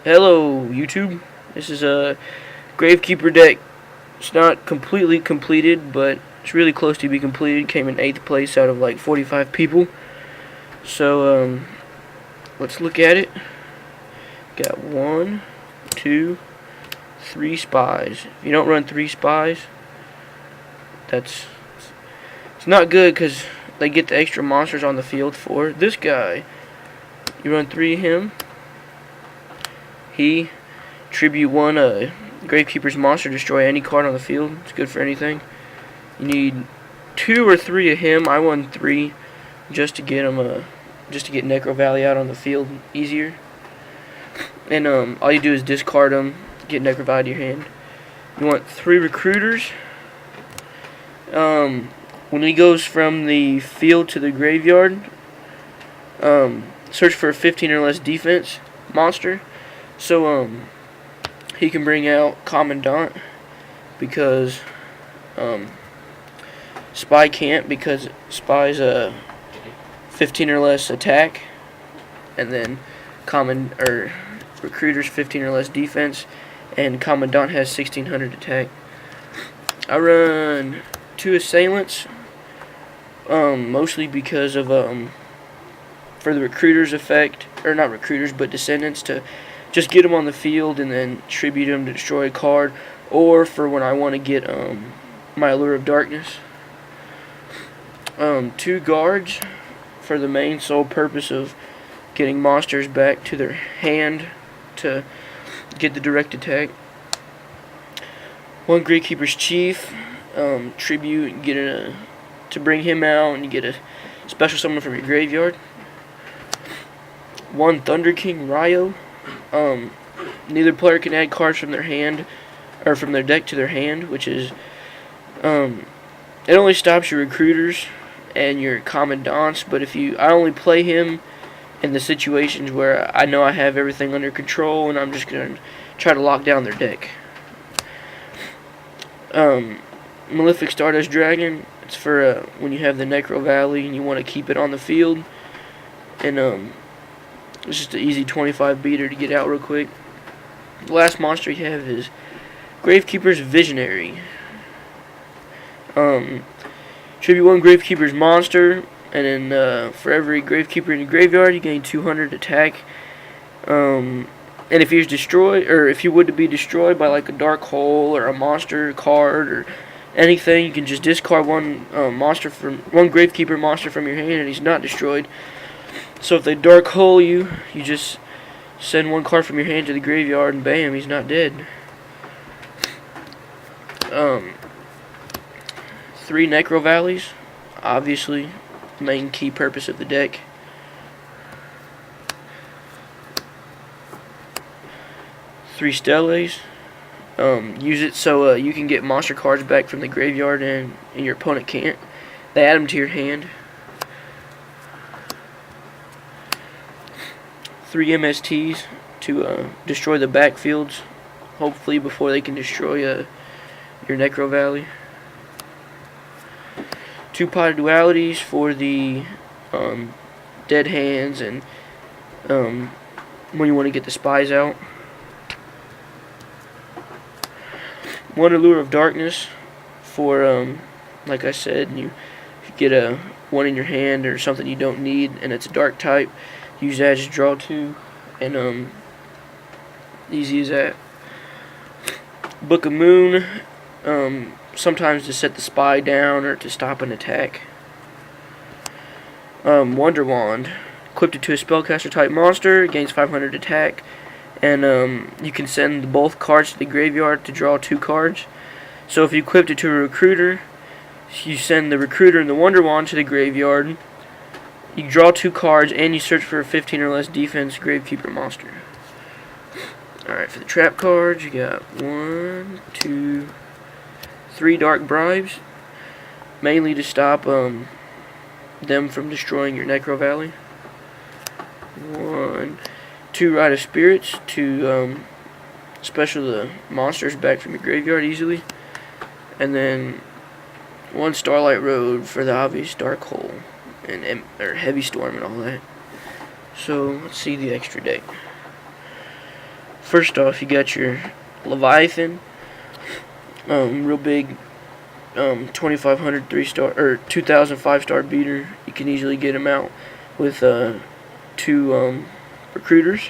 Hello, YouTube. This is a Gravekeeper deck. It's not completely completed, but it's really close to be completed. Came in 8th place out of like 45 people. So, let's look at it. Got 1, 2, 3 spies. If you don't run 3 spies, it's not good because they get the extra monsters on the field for this guy. You run 3 of him. He tribute 1 Gravekeeper's monster, destroy any card on the field. It's good for anything. You need 2 or 3 of him. I won 3 just to get him just to get Necro Valley out on the field easier. And all you do is discard him, get Necro Valley to your hand. You want 3 recruiters. When he goes from the field to the graveyard, search for a 15 or less defense monster. So, he can bring out Commandant because, Spy can't because Spy's a 15 or less attack, and then Recruiter's 15 or less defense, and Commandant has 1600 attack. I run 2 Assailants, mostly because of, for the Recruiter's effect, or not Recruiters, but Descendants, to just get them on the field and then tribute them to destroy a card, or for when I want to get my Allure of Darkness. 2 guards for the main sole purpose of getting monsters back to their hand to get the direct attack. 1 Gravekeeper's Chief, tribute, to bring him out, and you get a special summon from your graveyard. 1 Thunder King Ryo. Neither player can add cards from their hand or from their deck to their hand, which is it only stops your recruiters and your commandants. But I only play him in the situations where I know I have everything under control and I'm just gonna try to lock down their deck. Malefic Stardust Dragon. It's for when you have the Necro Valley and you want to keep it on the field, and it's just an easy 25 beater to get out real quick. The last monster you have is Gravekeeper's Visionary. Tribute 1 Gravekeeper's monster, and then for every Gravekeeper in your graveyard, you gain 200 attack. And if he's destroyed, or if he would to be destroyed by like a dark hole or a monster card or anything, you can just discard 1 Gravekeeper monster from your hand, and he's not destroyed. So if they dark hole you, you just send 1 card from your hand to the graveyard, and bam, he's not dead. 3 Necro Valleys, obviously, main key purpose of the deck. 3 Steles, use it so you can get monster cards back from the graveyard and your opponent can't. They add them to your hand. 3 MSTs to destroy the backfields, hopefully before they can destroy your Necro Valley. 2 Potted Dualities for the dead hands and when you want to get the spies out. 1 Allure of Darkness for, like I said, you get a 1 in your hand or something you don't need and it's a dark type. Use that, just draw 2, and easy as that. Book of Moon, sometimes to set the spy down or to stop an attack. Wonder Wand, equipped it to a spellcaster type monster, gains 500 attack, and you can send both cards to the graveyard to draw 2 cards. So if you equipped it to a recruiter, you send the recruiter and the Wonder Wand to the graveyard. You draw 2 cards, and you search for a 15 or less defense Gravekeeper monster. Alright, for the trap cards, you got 1, 2, 3 Dark Bribes, mainly to stop them from destroying your Necro Valley. 1, 2 Rite of Spirits to special the monsters back from your graveyard easily. And then 1 Starlight Road for the obvious Dark Hole and Heavy Storm and all that. So let's see the extra deck. First off, you got your Leviathan, real big, 2,500 3-star or 2,000 5-star beater. You can easily get him out with 2 recruiters.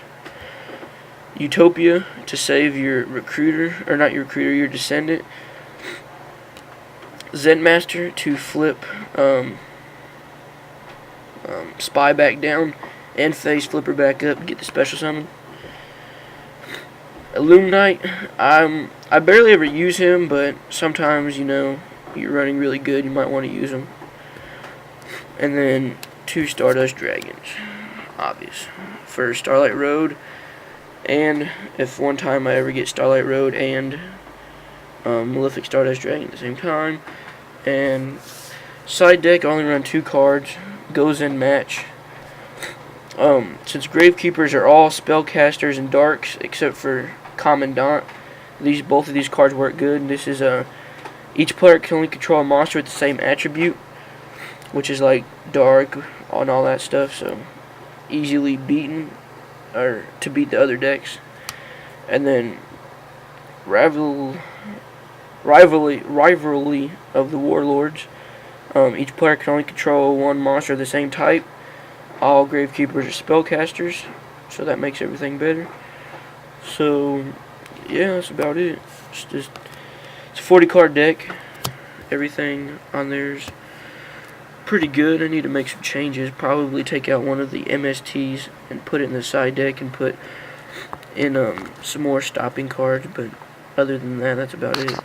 Utopia to save your recruiter, or not your recruiter, your descendant. Zenmaster to flip Spy back down and Phase Flipper back up to get the special summon. Illuminate, I barely ever use him, but sometimes, you know, you're running really good, you might want to use him. And then 2 Stardust Dragons, obvious, for Starlight Road, and if one time I ever get Starlight Road and Malefic Stardust Dragon at the same time. And side deck, I only run 2 cards, goes in match. Since Gravekeepers are all spellcasters and darks except for Commandant, both of these cards work good. This is each player can only control a monster with the same attribute, which is like dark and all that stuff, so easily beaten, or to beat the other decks. And then rivalry of the Warlords. Each player can only control 1 monster of the same type. All Gravekeepers are spellcasters, so that makes everything better. So yeah, that's about it. It's a 40 card deck. Everything on there's pretty good. I need to make some changes. Probably take out one of the MSTs and put it in the side deck and put in some more stopping cards. But other than that, that's about it.